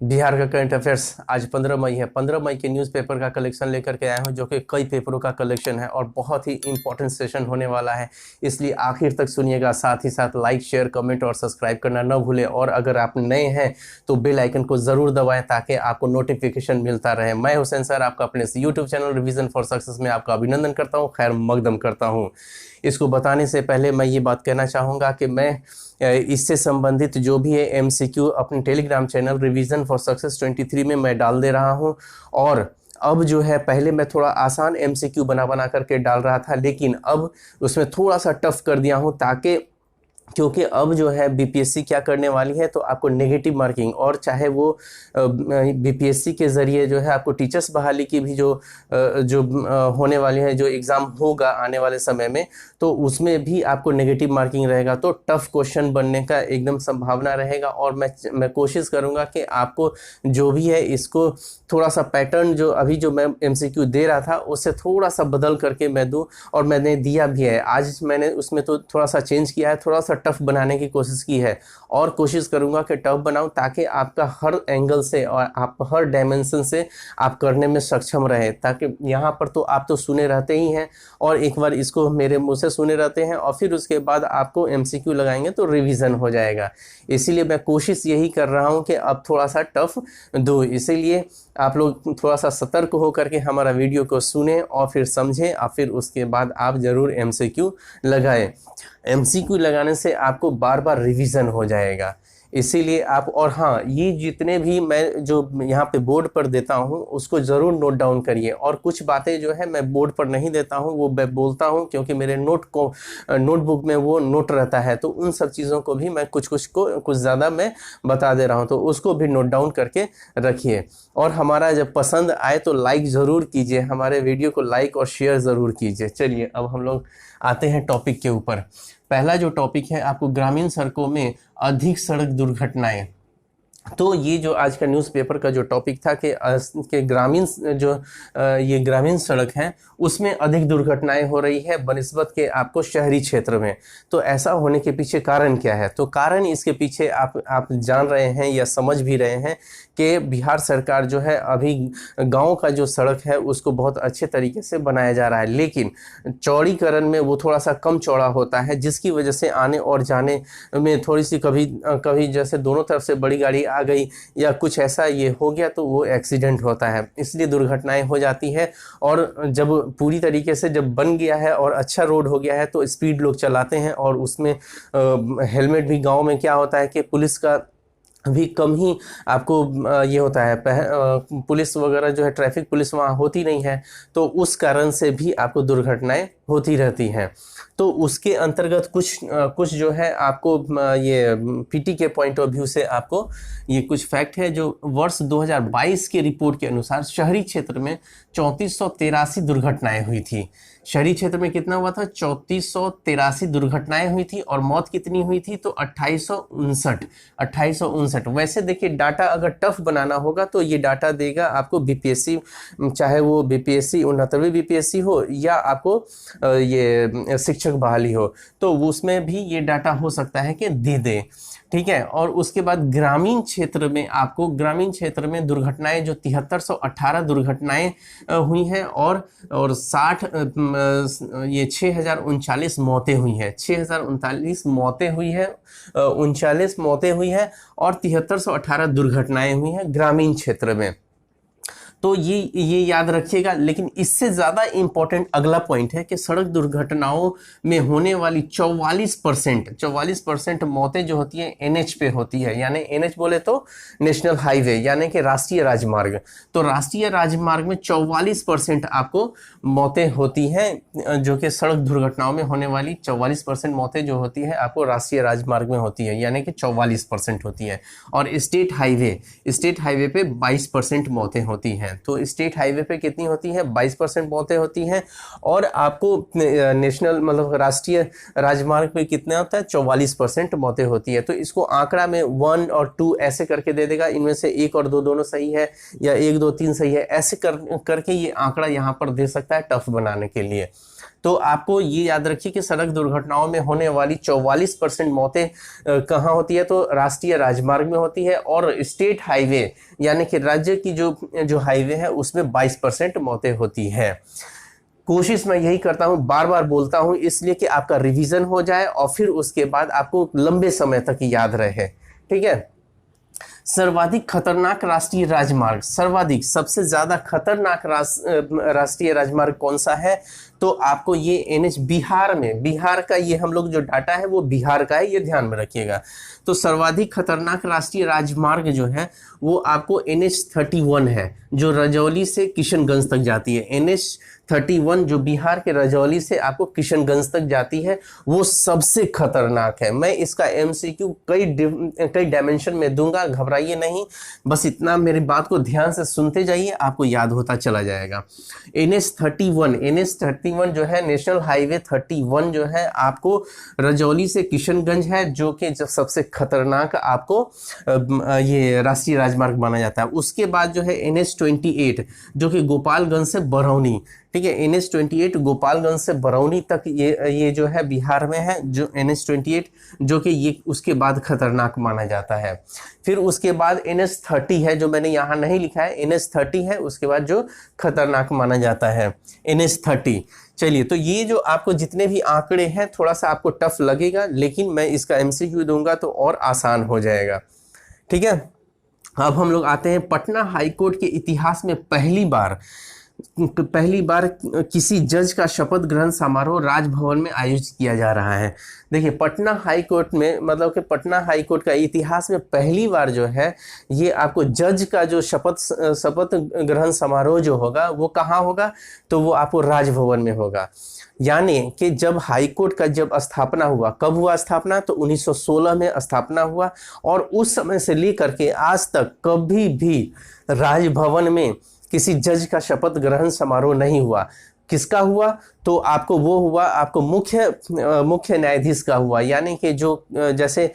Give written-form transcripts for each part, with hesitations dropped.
बिहार का current affairs आज 15 मई है। 15 मई के न्यूज़पेपर का कलेक्शन लेकर के आया हूं, जो कि कई पेपरों का कलेक्शन है और बहुत ही इंपॉर्टेंट सेशन होने वाला है। इसलिए आखिर तक सुनिएगा। साथ ही साथ लाइक, शेयर, कमेंट और सब्सक्राइब करना न भूलें। और अगर आप नए हैं तो बेल आइकन को ज़रूर दबाएं ताकि आपको नोटिफिकेशन मिलता रहे। मैं हुसैन सर आपका अपने YouTube channel revision for success में आपका अभिनंदन करता हूँ, खैर मकदम करता हूँ। इसको बताने से पहले मैं ये बात कहना चाहूँगा कि मैं इससे संबंधित जो भी है एमसीक्यू अपने Telegram channel revision for success 23 में मैं डाल दे रहा हूं। और अब जो है, पहले मैं थोड़ा आसान एमसीक्यू बना करके डाल रहा था, लेकिन अब उसमें थोड़ा सा टफ कर दिया हूं, ताकि क्योंकि अब जो है बीपीएससी क्या करने वाली है, तो आपको नेगेटिव मार्किंग, और चाहे वो बीपीएससी के ज़रिए जो है आपको टीचर्स बहाली की भी जो होने वाली है, जो एग्ज़ाम होगा आने वाले समय में, तो उसमें भी आपको नेगेटिव मार्किंग रहेगा। तो टफ क्वेश्चन बनने का एकदम संभावना रहेगा। और मैं कोशिश करूँगा कि आपको जो भी है इसको थोड़ा सा पैटर्न जो अभी जो मैं एमसीक्यू दे रहा था उससे थोड़ा सा बदल करके मैं दूँ, और मैंने दिया भी है। आज मैंने उसमें तो थोड़ा सा चेंज किया है, थोड़ा सा टफ बनाने की कोशिश की है, और कोशिश करूंगा कि टफ बनाऊं ताकि आपका हर एंगल से और आप हर डायमेंशन से आप करने में सक्षम रहे। ताकि यहाँ पर तो आप तो सुने रहते ही हैं, और एक बार इसको मेरे मुंह से सुने रहते हैं, और फिर उसके बाद आपको एमसीक्यू लगाएंगे तो रिवीजन हो जाएगा। इसीलिए मैं कोशिश यही कर रहा हूँ कि अब थोड़ा सा टफ दूँ। इसीलिए आप लोग थोड़ा सा सतर्क हो करके हमारा वीडियो को सुने और फिर समझें, और फिर उसके बाद आप ज़रूर एमसीक्यू लगाएं। एमसीक्यू लगाने से आपको बार बार रिवीजन हो जाएगा। इसीलिए आप, और हाँ, ये जितने भी मैं जो यहाँ पे बोर्ड पर देता हूँ उसको ज़रूर नोट डाउन करिए। और कुछ बातें जो है मैं बोर्ड पर नहीं देता हूँ, वो मैं बोलता हूँ क्योंकि मेरे नोटबुक में वो नोट रहता है। तो उन सब चीज़ों को भी मैं कुछ ज़्यादा मैं बता दे रहा हूँ, तो उसको भी नोट डाउन करके रखिए। और हमारा जब पसंद आए तो लाइक ज़रूर कीजिए, हमारे वीडियो को लाइक और शेयर ज़रूर कीजिए। चलिए अब हम लोग आते हैं टॉपिक के ऊपर। पहला जो टॉपिक है आपको ग्रामीण सड़कों में अधिक सड़क दुर्घटनाएं। तो ये जो आज का न्यूज़पेपर का जो टॉपिक था कि ग्रामीण जो ये ग्रामीण सड़क हैं उसमें अधिक दुर्घटनाएं हो रही है बनिस्बत के आपको शहरी क्षेत्र में। तो ऐसा होने के पीछे कारण क्या है? तो कारण इसके पीछे आप जान रहे हैं या समझ भी रहे हैं कि बिहार सरकार जो है अभी गांव का जो सड़क है उसको बहुत अच्छे तरीके से बनाया जा रहा है, लेकिन चौड़ीकरण में वो थोड़ा सा कम चौड़ा होता है, जिसकी वजह से आने और जाने में थोड़ी सी कभी जैसे दोनों तरफ से बड़ी गाड़ी आ गई या कुछ ऐसा ये हो गया तो वो एक्सीडेंट होता है, इसलिए दुर्घटनाएं हो जाती है। और जब पूरी तरीके से जब बन गया है और अच्छा रोड हो गया है तो स्पीड लोग चलाते हैं, और उसमें हेलमेट भी गांव में क्या होता है कि पुलिस का भी कम ही आपको ये होता है। पुलिस वगैरह जो है, ट्रैफिक पुलिस वहाँ होती नहीं है, तो उस कारण से भी आपको दुर्घटनाएं होती रहती हैं। तो उसके अंतर्गत कुछ जो है आपको ये पीटी के पॉइंट ऑफ व्यू से आपको ये कुछ फैक्ट है। जो वर्ष 2022 के रिपोर्ट के अनुसार शहरी क्षेत्र में 3483 दुर्घटनाएं हुई थी। शहरी क्षेत्र में कितना हुआ था? 3483 दुर्घटनाएं हुई थी, और मौत कितनी हुई थी? तो 2859। वैसे देखिए, डाटा अगर टफ बनाना होगा तो ये डाटा देगा आपको बीपीएससी, चाहे वो बीपीएससी 69वीं बीपीएससी हो या आपको ये शिक्षक बहाली हो, तो उसमें भी ये डाटा हो सकता है कि दे। ठीक है। और उसके बाद ग्रामीण क्षेत्र में आपको, ग्रामीण क्षेत्र में दुर्घटनाएं जो 7318 दुर्घटनाएं हुई हैं, और 6039 मौतें हुई हैं। 6039 मौतें हुई हैं, 39 मौतें हुई हैं, और 7318 दुर्घटनाएं हुई हैं ग्रामीण क्षेत्र में। तो ये याद रखिएगा। लेकिन इससे ज़्यादा इम्पोर्टेंट अगला पॉइंट है कि सड़क दुर्घटनाओं में होने वाली 44% मौतें जो होती हैं एनएच पे होती है। यानी एनएच बोले तो नेशनल हाईवे, यानी कि राष्ट्रीय राजमार्ग। तो राष्ट्रीय राजमार्ग में 44% आपको मौतें होती हैं, जो कि सड़क दुर्घटनाओं में होने वाली 44% मौतें जो होती है आपको राष्ट्रीय राजमार्ग में होती है, यानी कि 44% होती है। और स्टेट हाईवे पे 22% मौतें होती हैं। तो स्टेट हाईवे पे कितनी होती है? 22% मौतें होती हैं। और आपको नेशनल मतलब राष्ट्रीय राजमार्ग पे कितना होता है? 44% मौतें होती है। तो इसको आंकड़ा में 1 और 2 ऐसे करके दे देगा, इनमें से 1 और 2 दोनों सही है, या 1 2 3 सही है, ऐसे करके ये आंकड़ा यहाँ पर दे सकता है टफ बनाने के लिए। तो आपको ये याद रखिए कि सड़क दुर्घटनाओं में होने वाली 44% मौतें कहाँ होती है, तो राष्ट्रीय राजमार्ग में होती है, और स्टेट हाईवे यानी कि राज्य की जो हाईवे है उसमें 22% मौतें होती है। कोशिश मैं यही करता हूं, बार बार बोलता हूं इसलिए कि आपका रिवीजन हो जाए और फिर उसके बाद आपको लंबे समय तक याद रहे। ठीक है। सर्वाधिक खतरनाक राष्ट्रीय राजमार्ग, सर्वाधिक सबसे ज्यादा खतरनाक राष्ट्रीय राजमार्ग कौन सा है, तो आपको ये एनएच बिहार में, बिहार का ये हम लोग जो डाटा है वो बिहार का है, ये ध्यान में रखिएगा। तो सर्वाधिक खतरनाक राष्ट्रीय राजमार्ग जो है वो आपको NH-31 है, जो रजौली से किशनगंज तक जाती है। NH-31 जो बिहार के रजौली से आपको किशनगंज तक जाती है वो सबसे खतरनाक है। मैं इसका MCQ कई डायमेंशन में दूंगा, घबराइए नहीं, बस इतना मेरी बात को ध्यान से सुनते जाइए, आपको याद होता चला जाएगा। NH-31 जो है नेशनल हाईवे 31 जो है आपको रजौली से किशनगंज है, जो कि सबसे खतरनाक आपको ये राष्ट्रीय राजमार्ग माना जाता है। उसके बाद जो है NH-28 जो कि गोपालगंज से बरौनी, ठीक है, NH-28 गोपालगंज से बरौनी तक ये जो है बिहार में है, जो NH-28 जो कि ये उसके बाद खतरनाक माना जाता है। फिर उसके बाद NH-30 है, जो मैंने यहाँ नहीं लिखा है, NH-30 है उसके बाद जो खतरनाक माना जाता है NH-30। चलिए, तो ये जो आपको जितने भी आंकड़े हैं थोड़ा सा आपको टफ लगेगा, लेकिन मैं इसका MCQ दूंगा तो और आसान हो जाएगा। ठीक है। अब हम लोग आते हैं पटना हाईकोर्ट के इतिहास में पहली बार किसी जज का शपथ ग्रहण समारोह राजभवन में आयोजित किया जा रहा है। देखिए, पटना हाई कोर्ट में, मतलब कि पटना हाई कोर्ट का इतिहास में पहली बार जो है ये आपको जज का जो शपथ ग्रहण समारोह जो होगा वो कहाँ होगा, तो वो आपको राजभवन में होगा। यानी कि जब हाई कोर्ट का जब स्थापना हुआ, कब हुआ स्थापना, तो 1916 में स्थापना हुआ, और उस समय से लेकर के आज तक कभी भी राजभवन में किसी जज का शपथ ग्रहण समारोह नहीं हुआ। किसका हुआ, तो आपको वो हुआ, आपको मुख्य न्यायाधीश का हुआ। यानी कि जो जैसे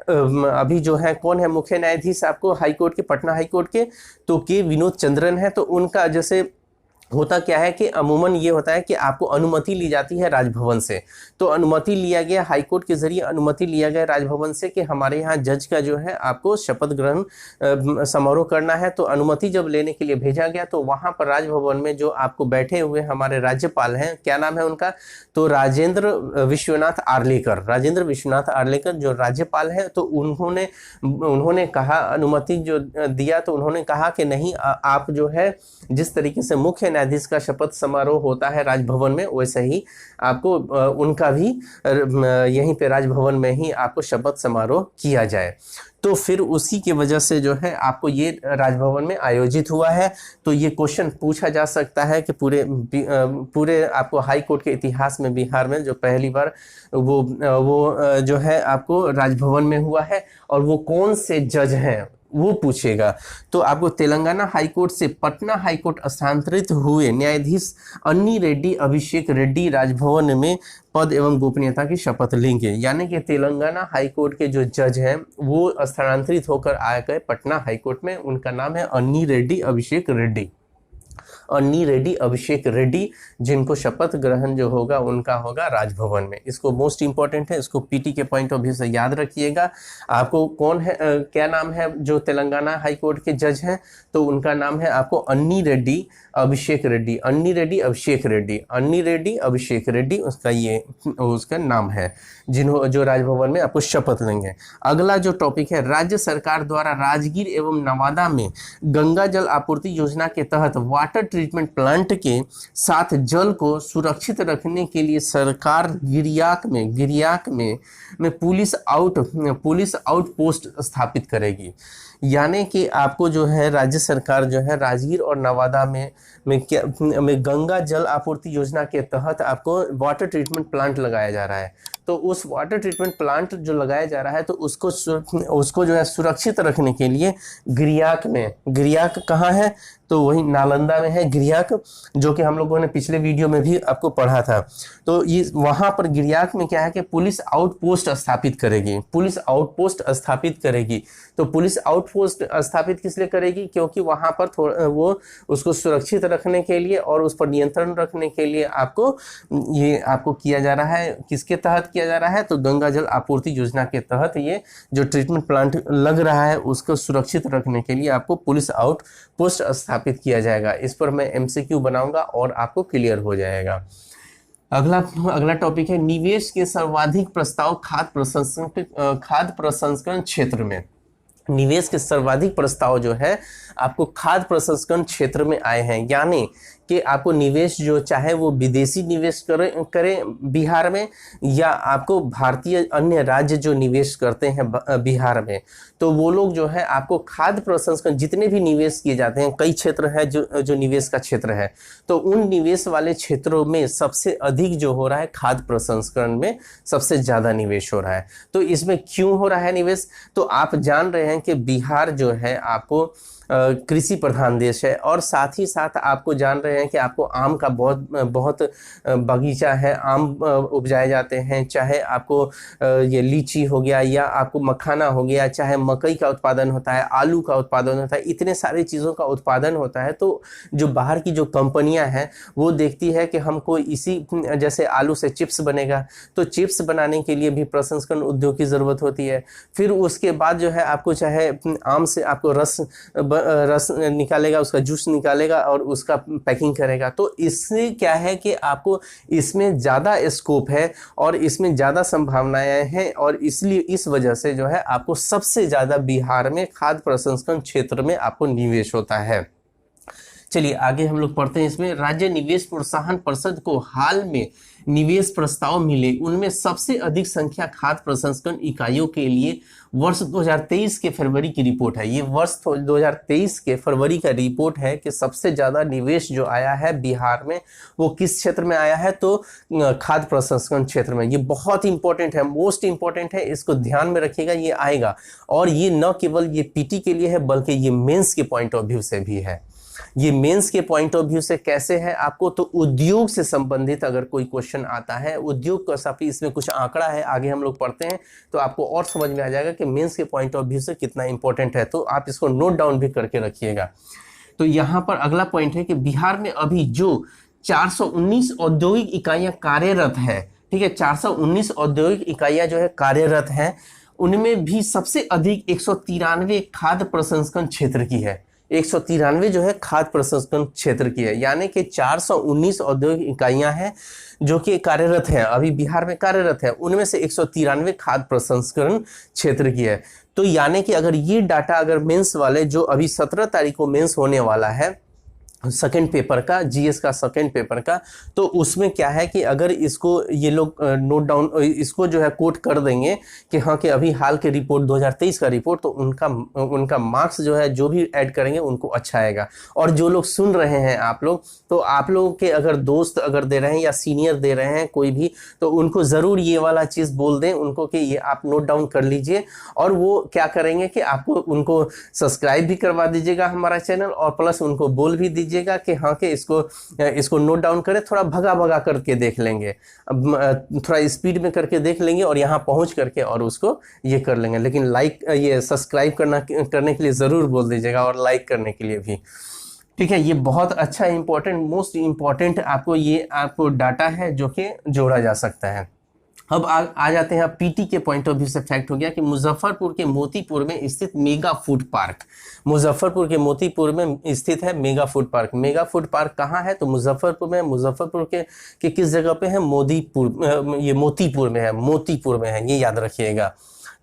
अभी जो है, कौन है मुख्य न्यायाधीश आपको हाई कोर्ट के, पटना हाई कोर्ट के, तो के विनोद चंद्रन है। तो उनका जैसे होता क्या है कि अमूमन ये होता है कि आपको अनुमति ली जाती है राजभवन से, तो अनुमति लिया गया हाईकोर्ट के जरिए, अनुमति लिया गया राजभवन से कि हमारे यहाँ जज का जो है आपको शपथ ग्रहण समारोह करना है। तो अनुमति जब लेने के लिए भेजा गया, तो वहाँ पर राजभवन में जो आपको बैठे हुए हमारे राज्यपाल हैं, क्या नाम है उनका, तो राजेंद्र विश्वनाथ आर्लेकर जो राज्यपाल हैं, तो उन्होंने कहा, अनुमति जो दिया, तो उन्होंने कहा कि नहीं, आप जो है जिस तरीके से मुख्य न्यायाधीश का शपथ समारोह होता है राजभवन में, वैसे ही आपको उनका भी यहीं पे राजभवन में ही आपको शपथ समारोह किया जाए। तो फिर उसी की वजह से जो है आपको ये राजभवन में आयोजित हुआ है। तो ये क्वेश्चन पूछा जा सकता है कि पूरे आपको हाई कोर्ट के इतिहास में बिहार में जो पहली बार वो जो है आपको राजभवन में हुआ है, और वो कौन से जज हैं वो पूछेगा। तो आपको तेलंगाना हाईकोर्ट से पटना हाईकोर्ट स्थानांतरित हुए न्यायाधीश अन्नी रेड्डी अभिषेक रेड्डी राजभवन में पद एवं गोपनीयता की शपथ लेंगे। यानी कि तेलंगाना हाईकोर्ट के जो जज हैं वो स्थानांतरित होकर आ गए पटना हाईकोर्ट में। उनका नाम है अन्नी रेड्डी अभिषेक रेड्डी, जिनको शपथ ग्रहण जो होगा उनका होगा राजभवन में। इसको मोस्ट इंपॉर्टेंट है, इसको पीटी के पॉइंट ऑफ व्यू से याद रखिएगा। आपको कौन है, क्या नाम है जो तेलंगाना हाई कोर्ट के जज हैं, तो उनका नाम है आपको अन्नी रेड्डी अभिषेक रेड्डी, उसका नाम है, जो राजभवन में आपको शपथ लेंगे। अगला जो टॉपिक है, राज्य सरकार द्वारा राजगीर एवं नवादा में गंगा जल आपूर्ति योजना के तहत वाटर ट्रीटमेंट प्लांट के साथ जल को सुरक्षित रखने के लिए सरकार गिरियाक में पुलिस आउटपोस्ट स्थापित करेगी। यानी कि आपको जो है राज्य सरकार जो है राजगीर और नवादा में गंगा जल आपूर्ति योजना के तहत आपको वाटर ट्रीटमेंट प्लांट लगाया जा रहा है। तो उस वाटर ट्रीटमेंट प्लांट जो लगाया जा रहा है तो उसको जो है सुरक्षित रखने के लिए गिरियाक कहाँ है, तो वही नालंदा में है गिरियाक, जो कि हम लोगों ने पिछले वीडियो में भी आपको पढ़ा था। तो ये वहां पर गिरियाक में क्या है कि पुलिस आउटपोस्ट स्थापित करेगी, तो पुलिस आउटपोस्ट स्थापित किस लिए करेगी, क्योंकि वहां पर वो उसको सुरक्षित रखने के लिए और उस पर नियंत्रण रखने के लिए आपको किया जा रहा है। किसके तहत किया जा रहा है, तो गंगा जल आपूर्ति योजना के तहत ये जो ट्रीटमेंट प्लांट लग रहा है उसको सुरक्षित रखने के लिए आपको पुलिस आउटपोस्ट स्थापित किया जाएगा। इस पर मैं MCQ बनाऊंगा और आपको क्लियर हो जाएगा। अगला टॉपिक है निवेश के सर्वाधिक प्रस्ताव खाद्य प्रसंस्करण क्षेत्र में। निवेश के सर्वाधिक प्रस्ताव जो है आपको खाद्य प्रसंस्करण क्षेत्र में आए हैं, यानी कि आपको निवेश जो चाहे वो विदेशी निवेश करें बिहार में, या आपको भारतीय अन्य राज्य जो निवेश करते हैं बिहार में, तो वो लोग जो है आपको खाद्य प्रसंस्करण जितने भी निवेश किए जाते हैं, कई क्षेत्र है जो निवेश का क्षेत्र है, तो उन निवेश वाले क्षेत्रों में सबसे अधिक जो हो रहा है खाद्य प्रसंस्करण में सबसे ज़्यादा निवेश हो रहा है। तो इसमें क्यों हो रहा है निवेश, तो आप जान रहे हैं कि बिहार जो है आपको कृषि प्रधान देश है, और साथ ही साथ आपको जान रहे हैं कि आपको आम का बहुत बगीचा है, आम उपजाए जाते हैं, चाहे आपको ये लीची हो गया या आपको मखाना हो गया, चाहे मकई का उत्पादन होता है, आलू का उत्पादन होता है, इतने सारी चीज़ों का उत्पादन होता है। तो जो बाहर की जो कंपनियां हैं वो देखती है कि हमको इसी जैसे आलू से चिप्स बनेगा, तो चिप्स बनाने के लिए भी प्रसंस्करण उद्योग की ज़रूरत होती है। फिर उसके बाद जो है आपको चाहे आम से आपको रस निकालेगा, उसका जूस निकालेगा और उसका पैकिंग करेगा। तो इससे क्या है कि आपको इसमें ज़्यादा स्कोप है और इसमें ज़्यादा संभावनाएं हैं, और इसलिए इस वजह से जो है आपको सबसे ज़्यादा बिहार में खाद्य प्रसंस्करण क्षेत्र में आपको निवेश होता है। चलिए आगे हम लोग पढ़ते हैं। इसमें राज्य निवेश प्रोत्साहन परिषद को हाल में निवेश प्रस्ताव मिले, उनमें सबसे अधिक संख्या खाद्य प्रसंस्करण इकाइयों के लिए वर्ष 2023 के फरवरी की रिपोर्ट है। ये वर्ष 2023 के फरवरी का रिपोर्ट है कि सबसे ज़्यादा निवेश जो आया है बिहार में वो किस क्षेत्र में आया है, तो खाद्य प्रसंस्करण क्षेत्र में। ये बहुत इंपॉर्टेंट है, मोस्ट इंपॉर्टेंट है, इसको ध्यान में रखिएगा, ये आएगा। और ये न केवल ये पीटी के लिए है बल्कि ये मेंस के पॉइंट ऑफ व्यू से भी है। ये मेंस के पॉइंट ऑफ व्यू से कैसे है आपको, तो उद्योग से संबंधित अगर कोई क्वेश्चन आता है, उद्योग का साथ इसमें कुछ आंकड़ा है, आगे हम लोग पढ़ते हैं तो आपको और समझ में आ जाएगा कि मेंस के पॉइंट ऑफ व्यू से कितना इंपॉर्टेंट है। तो आप इसको नोट डाउन भी करके रखिएगा। तो यहाँ पर अगला पॉइंट है कि बिहार में अभी जो 419 औद्योगिक इकाइयां कार्यरत है, ठीक है, 419 औद्योगिक इकाइयां जो है कार्यरत हैं, उनमें भी सबसे अधिक 193 खाद्य प्रसंस्करण क्षेत्र की है। 193 जो है खाद्य प्रसंस्करण क्षेत्र की है, यानी कि 419 औद्योगिक इकाइयां हैं जो कि कार्यरत हैं, अभी बिहार में कार्यरत है, उनमें से 193 खाद्य प्रसंस्करण क्षेत्र की है। तो यानी कि अगर ये डाटा अगर मेंस वाले जो अभी 17 तारीख को मेंस होने वाला है सेकेंड पेपर का, जीएस का सेकेंड पेपर का, तो उसमें क्या है कि अगर इसको ये लोग नोट डाउन इसको जो है कोट कर देंगे कि हाँ कि अभी हाल के रिपोर्ट 2023 का रिपोर्ट, तो उनका मार्क्स जो है जो भी ऐड करेंगे उनको अच्छा आएगा। और जो लोग सुन रहे हैं आप लोग, तो आप लोगों के अगर दोस्त अगर दे रहे हैं या सीनियर दे रहे हैं कोई भी, तो उनको ज़रूर ये वाला चीज़ बोल दें उनको कि ये आप नोट डाउन कर लीजिए। और वो क्या करेंगे कि आपको उनको सब्सक्राइब भी करवा दीजिएगा हमारा चैनल, और प्लस उनको बोल भी दीजिए कि हाँ कि इसको नोट डाउन करें, थोड़ा भगा करके देख लेंगे, थोड़ा स्पीड में करके देख लेंगे और यहाँ पहुँच करके और उसको ये कर लेंगे। लेकिन लाइक ये सब्सक्राइब करने के लिए ज़रूर बोल दीजिएगा और लाइक करने के लिए भी, ठीक है। ये बहुत अच्छा इंपॉर्टेंट, मोस्ट इंपॉर्टेंट आपको डाटा है जो कि जोड़ा जा सकता है। अब आ जाते हैं पीटी के पॉइंट ऑफ व्यू से। फैक्ट हो गया कि मुजफ्फरपुर के मोतीपुर में स्थित मेगा फूड पार्क, मुजफ्फरपुर के मोतीपुर में स्थित है mega food park. Mega food park कहाँ है, तो मुजफ्फरपुर में। मुजफ्फरपुर के किस जगह पे है, ये मोतीपुर में है, ये याद रखिएगा।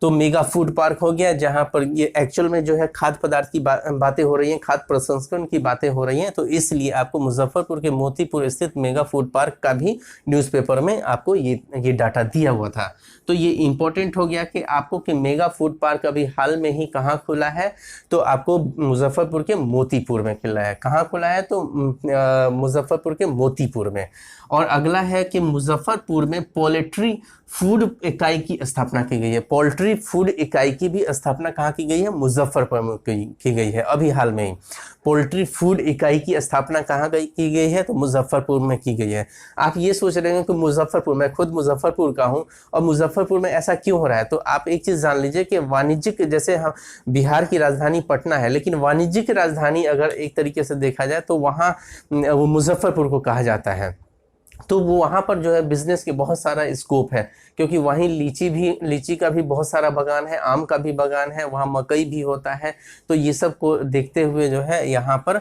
तो मेगा फूड पार्क हो गया, जहां पर ये एक्चुअल में जो है खाद्य पदार्थ की बातें हो रही हैं, खाद्य प्रसंस्करण की बातें हो रही हैं, तो इसलिए आपको मुजफ्फरपुर के मोतीपुर स्थित मेगा फूड पार्क का भी न्यूज़पेपर में आपको ये डाटा दिया हुआ था। तो ये इंपॉर्टेंट हो गया कि आपको कि मेगा फूड पार्क अभी हाल में ही कहाँ खुला है, तो आपको मुजफ्फरपुर के मोतीपुर में खुला है। कहाँ खुला है, तो मुजफ्फरपुर के मोतीपुर में। और अगला है कि मुजफ्फरपुर में पोल्ट्री फूड इकाई की स्थापना की गई है। पोल्ट्री फूड इकाई की भी स्थापना कहाँ की गई है, मुजफ्फरपुर में की गई है अभी हाल में ही। पोल्ट्री फूड इकाई की स्थापना कहाँ की गई है, तो मुजफ्फरपुर में की गई है। आप ये सोच रहे हैं कि मुजफ्फरपुर, मैं खुद मुजफ्फरपुर का हूँ और मुजफ्फरपुर में ऐसा क्यों हो रहा है, तो आप एक चीज़ जान लीजिए कि वाणिज्यिक, जैसे हम बिहार की राजधानी पटना है, लेकिन वाणिज्यिक राजधानी अगर एक तरीके से देखा जाए तो वहाँ वो मुजफ्फरपुर को कहा जाता है। तो वो वहाँ पर जो है बिजनेस के बहुत सारा स्कोप है, क्योंकि वहीं लीची का भी बहुत सारा बागान है, आम का भी बागान है, वहाँ मकई भी होता है। तो ये सब को देखते हुए जो है यहाँ पर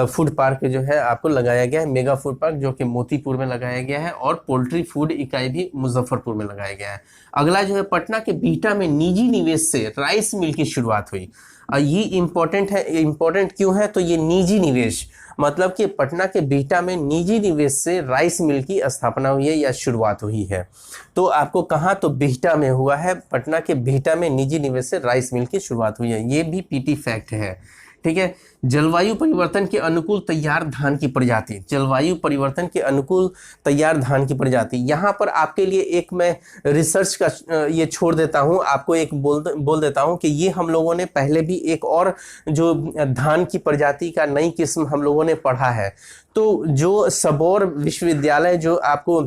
फूड पार्क जो है आपको लगाया गया है, मेगा फूड पार्क, जो कि मोतीपुर में लगाया गया है, और पोल्ट्री फूड इकाई भी मुजफ्फरपुर में लगाया गया है। अगला जो है पटना के बिहटा में निजी निवेश से राइस मिल की शुरुआत हुई। ये इम्पोर्टेंट है। इम्पोर्टेंट क्यों है, तो ये निजी निवेश मतलब कि पटना के बिहटा में निजी निवेश से राइस मिल की स्थापना हुई है या शुरुआत हुई है। तो आपको कहाँ, तो बिहटा में हुआ है। पटना के बिहटा में निजी निवेश से राइस मिल की शुरुआत हुई है। ये भी पीटी फैक्ट है, ठीक है। जलवायु परिवर्तन के अनुकूल तैयार धान की प्रजाति, जलवायु परिवर्तन के अनुकूल तैयार धान की प्रजाति, यहाँ पर आपके लिए एक मैं रिसर्च का ये छोड़ देता हूँ, आपको एक बोल देता हूँ कि ये हम लोगों ने पहले भी एक और जो धान की प्रजाति का नई किस्म हम लोगों ने पढ़ा है। तो जो सबौर विश्वविद्यालय जो आपको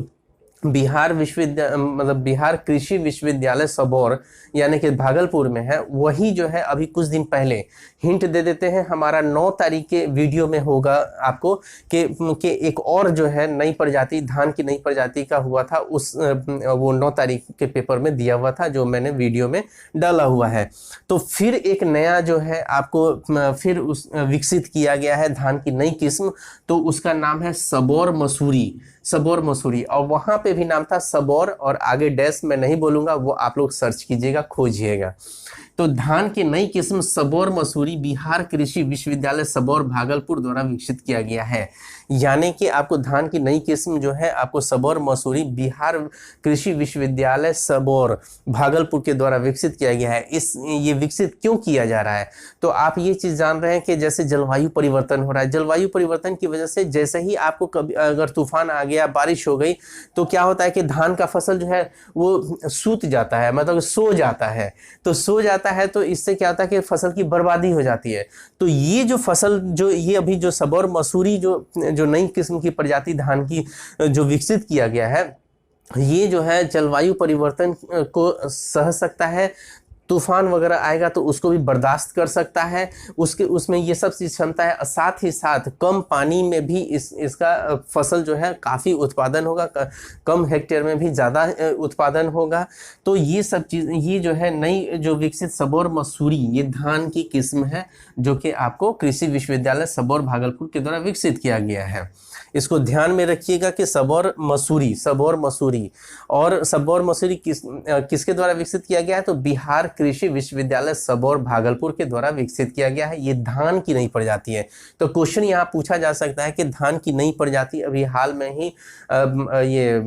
बिहार विश्वविद्यालय मतलब बिहार कृषि विश्वविद्यालय सबौर यानी कि भागलपुर में है, वही जो है अभी कुछ दिन पहले हिंट दे देते हैं, हमारा 9 तारीख के वीडियो में होगा आपको कि एक और जो है नई प्रजाति, धान की नई प्रजाति का हुआ था, वो 9 तारीख के पेपर में दिया हुआ था, जो मैंने वीडियो में डाला हुआ है। तो फिर एक नया जो है आपको फिर विकसित किया गया है धान की नई किस्म, तो उसका नाम है सबौर मसूरी, सबौर मसूरी। और वहाँ पे भी नाम था सबौर, और आगे डैश में नहीं बोलूँगा, वो आप लोग सर्च कीजिएगा, खोजिएगा। तो धान की नई किस्म सबौर मसूरी बिहार कृषि विश्वविद्यालय सबौर भागलपुर द्वारा विकसित किया गया है। यानी कि आपको धान की नई किस्म जो है आपको सबौर मसूरी बिहार कृषि विश्वविद्यालय सबौर भागलपुर के द्वारा विकसित किया गया है। ये विकसित क्यों किया जा रहा है, तो आप ये चीज़ जान रहे हैं कि जैसे जलवायु परिवर्तन हो रहा है, जलवायु परिवर्तन की वजह से जैसे ही आपको कभी अगर तूफान आ गया, बारिश हो गई, तो क्या होता है कि धान का फसल जो है वो सूत जाता है, मतलब सो जाता है। तो सो जाता है तो इससे क्या होता है कि फसल की बर्बादी हो जाती है। तो ये जो फसल जो ये अभी जो सबौर मसूरी जो नई किस्म की प्रजाति धान की जो विकसित किया गया है, ये जो है जलवायु परिवर्तन को सह सकता है, तूफान वगैरह आएगा तो उसको भी बर्दाश्त कर सकता है, उसमें ये सब चीज़ क्षमता है। साथ ही साथ कम पानी में भी इसका फसल जो है काफ़ी उत्पादन होगा, कम हेक्टेयर में भी ज़्यादा उत्पादन होगा। तो ये सब चीज़, ये जो है नई जो विकसित सबौर मसूरी, ये धान की किस्म है जो कि आपको कृषि विश्वविद्यालय सबौर भागलपुर के द्वारा विकसित किया गया है। इसको ध्यान में रखिएगा कि सबौर मसूरी और सबौर मसूरी किसके द्वारा विकसित किया गया है, तो बिहार कृषि विश्वविद्यालय सबौर भागलपुर के द्वारा विकसित किया गया है। ये धान की नई प्रजाति है। तो क्वेश्चन यहाँ पूछा जा सकता है कि धान की नई प्रजाति अभी हाल में ही ये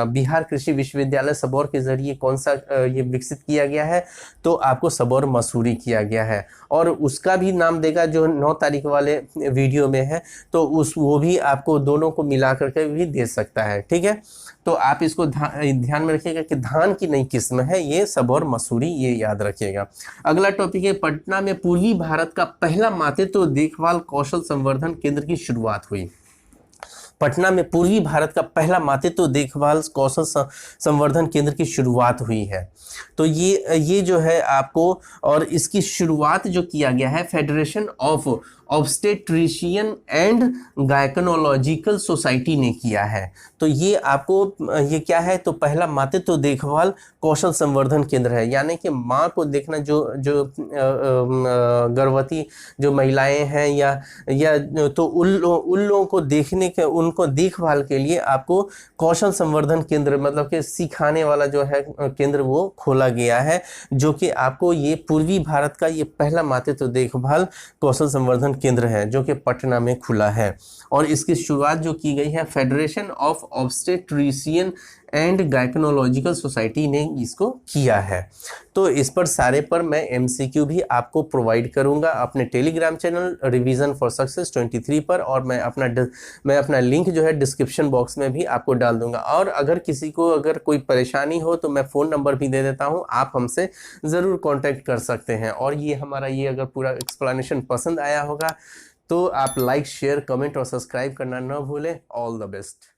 बिहार कृषि विश्वविद्यालय सबौर के जरिए कौन सा ये विकसित किया गया है, तो आपको सबौर मसूरी किया गया है। और उसका भी नाम देगा जो 9 तारीख वाले वीडियो में है, तो वो भी आपको दोनों को मिला करके भी दे सकता है, ठीक है। तो आप इसको ध्यान में रखिएगा कि धान की नई किस्म है ये सबौर मसूरी, ये याद रखिएगा। अगला टॉपिक है पटना में पूर्वी भारत का पहला मातृत्व देखभाल कौशल संवर्धन केंद्र की शुरुआत हुई। पटना में पूर्वी भारत का पहला मातृत्व देखभाल कौशल संवर्धन केंद्र की शुरुआत हुई है। तो ये जो है आपको, और इसकी शुरुआत जो किया गया है federation of obstetrician and gynaecological society ने किया है। तो ये आपको ये क्या है, तो पहला मातृत्व देखभाल कौशल संवर्धन केंद्र है, यानी कि माँ को देखना, जो जो गर्भवती जो महिलाएं हैं या तो उन लोगों को देखने के, उनको देखभाल के लिए आपको कौशल संवर्धन केंद्र मतलब कि सिखाने वाला जो है केंद्र वो खोला गया है, जो कि आपको ये पूर्वी भारत का ये पहला मातृत्व देखभाल कौशल संवर्धन केंद्र है, जो कि पटना में खुला है। और इसकी शुरुआत जो की गई है federation of obstetrician and gynaecological society ने इसको किया है। तो इस पर सारे पर मैं एमसीक्यू भी आपको प्रोवाइड करूंगा अपने Telegram channel revision for success 23 पर, और मैं अपना लिंक जो है डिस्क्रिप्शन बॉक्स में भी आपको डाल दूंगा। और अगर किसी को अगर कोई परेशानी हो तो मैं फ़ोन नंबर भी दे देता हूं, आप हमसे ज़रूर कॉन्टैक्ट कर सकते हैं। और ये हमारा ये अगर पूरा एक्सप्लेनेशन पसंद आया होगा तो आप लाइक शेयर कमेंट और सब्सक्राइब करना न भूलें। All the best.